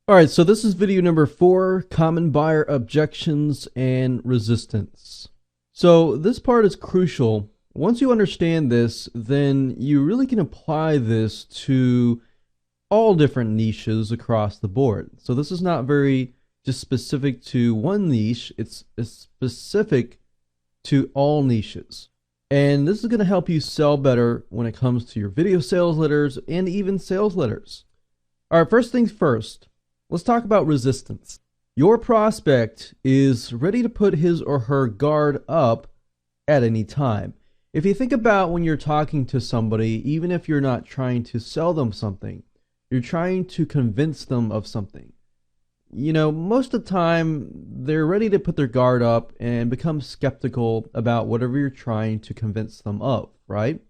All right, so this is video number 4, common buyer objections and resistance. So this part is crucial. Once you understand this, then you really can apply this to all different niches across the board. So this is not very just specific to one niche, it's specific to all niches. And this is going to help you sell better when it comes to your video sales letters and even sales letters. All right, first things first. Let's talk about resistance. Your prospect is ready to put his or her guard up at any time. If you think about when you're talking to somebody, even if you're not trying to sell them something, you're trying to convince them of something. You know, most of the time, they're ready to put their guard up and become skeptical about whatever you're trying to convince them of, right?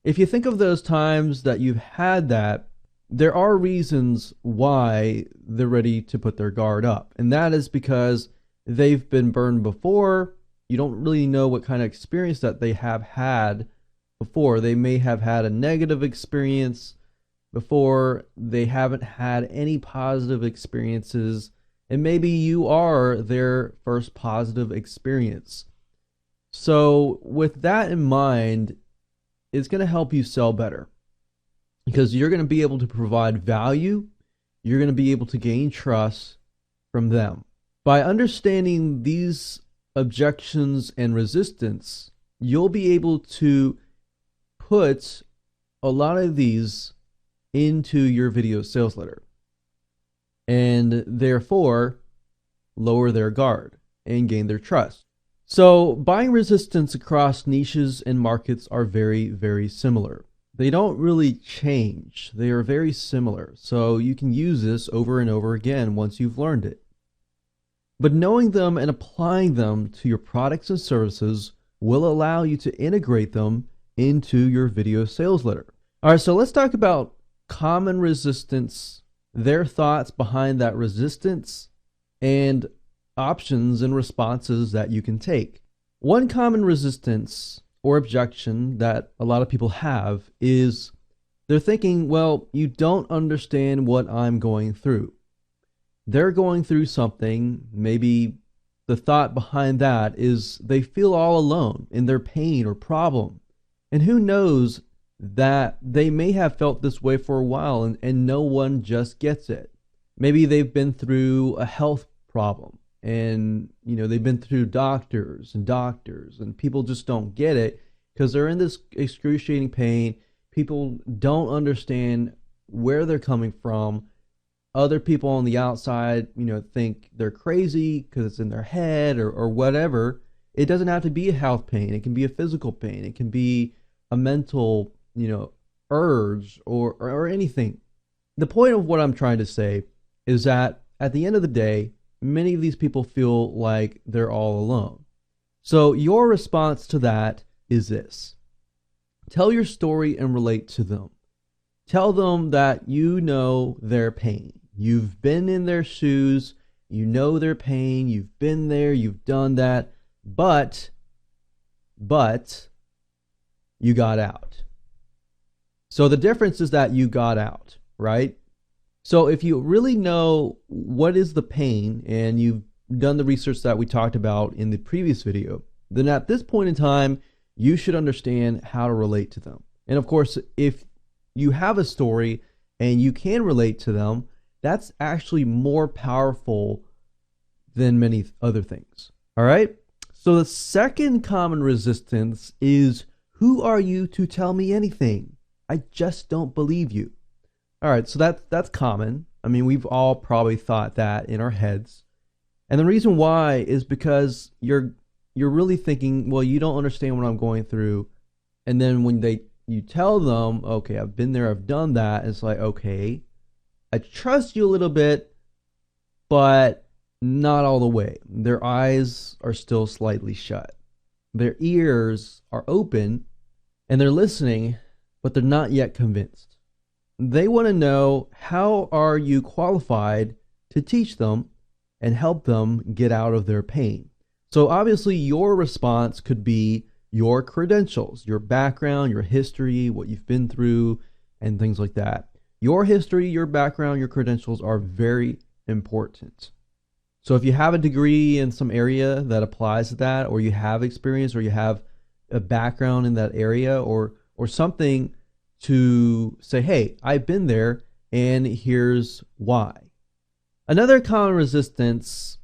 If you think of those times that you've had that, there are reasons why they're ready to put their guard up. And that is because they've been burned before. You don't really know what kind of experience that they have had before. They may have had a negative experience before. They haven't had any positive experiences. And maybe you are their first positive experience. So with that in mind, it's going to help you sell better, because you're going to be able to provide value. You're going to be able to gain trust from them. By understanding these objections and resistance, you'll be able to put a lot of these into your video sales letter and therefore lower their guard and gain their trust. So buying resistance across niches and markets are very, very similar. They don't really change. They are very similar. So you can use this over and over again once you've learned it. But knowing them and applying them to your products and services will allow you to integrate them into your video sales letter. All right, so let's talk about common resistance, their thoughts behind that resistance, and options and responses that you can take. One common resistance or objection that a lot of people have is they're thinking, well, you don't understand what I'm going through. They're going through something. Maybe the thought behind that is they feel all alone in their pain or problem. And who knows that they may have felt this way for a while and no one just gets it. Maybe they've been through a health problem, and they've been through doctors and people just don't get it because they're in this excruciating pain. People don't understand where they're coming from. Other people on the outside think they're crazy because it's in their head or whatever. It doesn't have to be a health pain. It can be a physical pain. It can be a mental urge or anything. The point of what I'm trying to say is that at the end of the day, many of these people feel like they're all alone. So your response to that is this: tell your story and relate to them. Tell them that you know their pain. You've been in their shoes. You know their pain. You've been there. You've done that. But you got out. So the difference is that you got out, right? So if you really know what is the pain and you've done the research that we talked about in the previous video, then at this point in time, you should understand how to relate to them. And of course, if you have a story and you can relate to them, that's actually more powerful than many other things. All right? So the second common resistance is, who are you to tell me anything? I just don't believe you. All right, so that's common. I mean, we've all probably thought that in our heads. And the reason why is because you're really thinking, well, you don't understand what I'm going through. And then when you tell them, okay, I've been there, I've done that, it's like, okay, I trust you a little bit, but not all the way. Their eyes are still slightly shut. Their ears are open and they're listening, but they're not yet convinced. They want to know, how are you qualified to teach them and help them get out of their pain? So obviously your response could be your credentials, your background, your history, what you've been through, and things like that. Your history, your background, your credentials are very, important. So if you have a degree in some area that applies to that, or you have experience, or you have a background in that area, or something to say, hey, I've been there and here's why. Another common resistance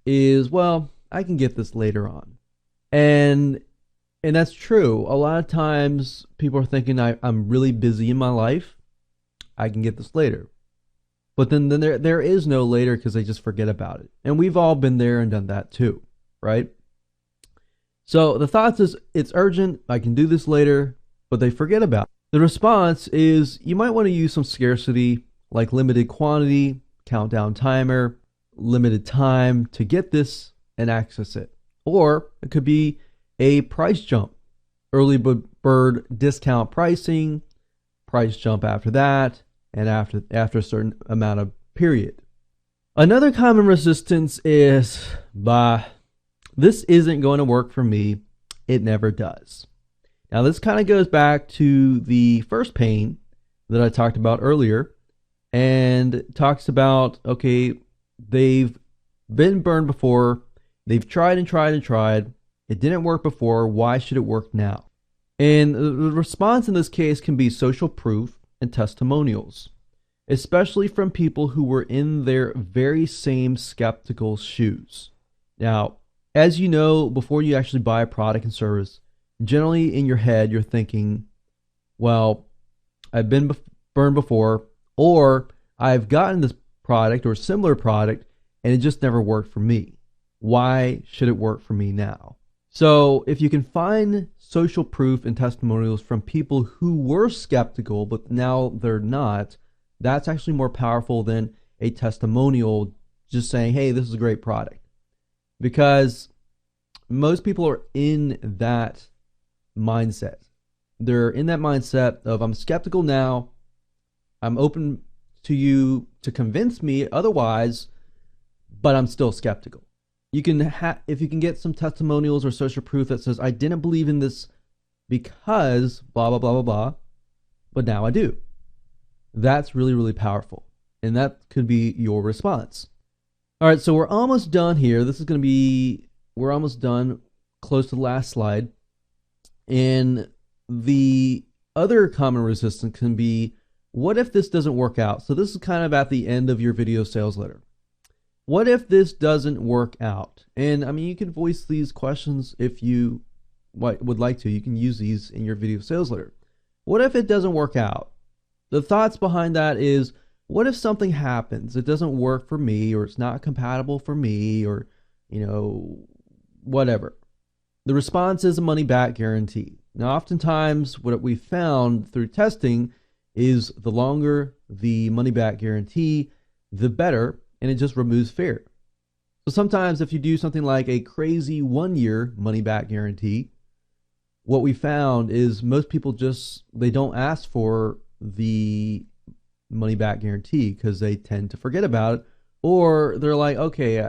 is, well, I can get this later on. And that's true. A lot of times people are thinking, I'm really busy in my life, I can get this later. But then there is no later because they just forget about it. And we've all been there and done that too, right? So the thought is, it's urgent, I can do this later, but they forget about it. The response is, you might want to use some scarcity, like limited quantity, countdown timer, limited time to get this and access it. Or it could be a price jump, early bird discount pricing, price jump after that, and after a certain amount of period. Another common resistance is, bah, this isn't going to work for me. It never does. Now this kind of goes back to the first pain that I talked about earlier, and talks about, okay, they've been burned before, they've tried and tried and tried, it didn't work before, why should it work now? And the response in this case can be social proof and testimonials, especially from people who were in their very same skeptical shoes. Now, as you know, before you actually buy a product and service, generally in your head you're thinking, well, I've been burned before, or I've gotten this product or similar product and it just never worked for me. Why should it work for me now? So if you can find social proof and testimonials from people who were skeptical but now they're not, that's actually more powerful than a testimonial just saying, hey, this is a great product. Because most people are in that mindset. They're in that mindset of, I'm skeptical now, I'm open to you to convince me otherwise, but I'm still skeptical. You can if you can get some testimonials or social proof that says, I didn't believe in this because blah, blah, blah, blah, blah, but now I do. That's really, really powerful. And that could be your response. All right, so we're almost done here. This is going to be, we're almost done, close to the last slide. And the other common resistance can be, what if this doesn't work out? So this is kind of at the end of your video sales letter. What if this doesn't work out? And I mean, you can voice these questions if you would like to. You can use these in your video sales letter. What if it doesn't work out? The thoughts behind that is, what if something happens? It doesn't work for me, or it's not compatible for me, or, you know, whatever. The response is a money back guarantee. Now, oftentimes what we found through testing is the longer the money back guarantee, the better, and it just removes fear. So sometimes if you do something like a crazy 1-year money back guarantee, what we found is most people they don't ask for the money back guarantee because they tend to forget about it, or they're like, okay,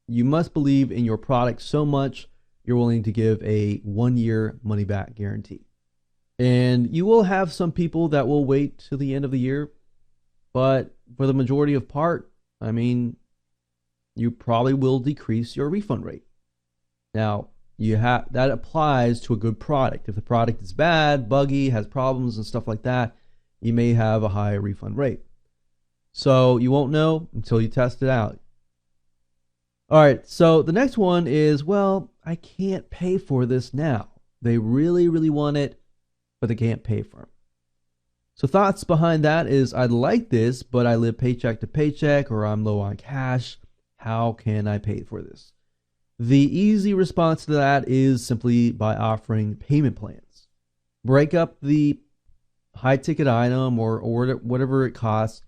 you must believe in your product so much you're willing to give a 1-year money back guarantee. And you will have some people that will wait to the end of the year, but for the majority of part, I mean, you probably will decrease your refund rate. Now, that applies to a good product. If the product is bad, buggy, has problems and stuff like that, you may have a higher refund rate. So you won't know until you test it out. All right, so the next one is, well, I can't pay for this now. They really, really want it, but they can't pay for it. So thoughts behind that is, I'd like this, but I live paycheck to paycheck, or I'm low on cash. How can I pay for this? The easy response to that is simply by offering payment plans. Break up the high ticket item or whatever it costs,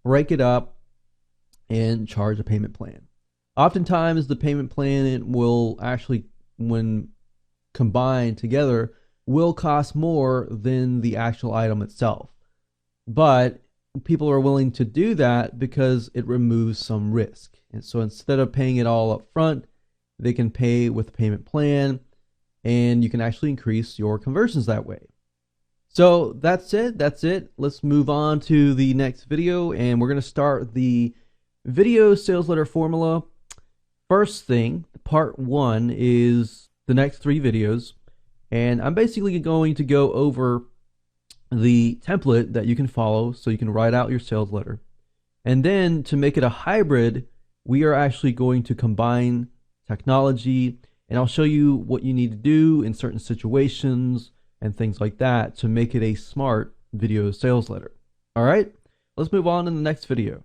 break it up and charge a payment plan. Oftentimes the payment plan will actually, when combined together, will cost more than the actual item itself. But people are willing to do that because it removes some risk. And so instead of paying it all up front, they can pay with a payment plan, and you can actually increase your conversions that way. So that's it. Let's move on to the next video, and we're going to start the video sales letter formula. First thing, part one is the next 3 videos, and I'm basically going to go over the template that you can follow so you can write out your sales letter. And then to make it a hybrid, we are actually going to combine technology, and I'll show you what you need to do in certain situations and things like that to make it a smart video sales letter. All right, let's move on in the next video.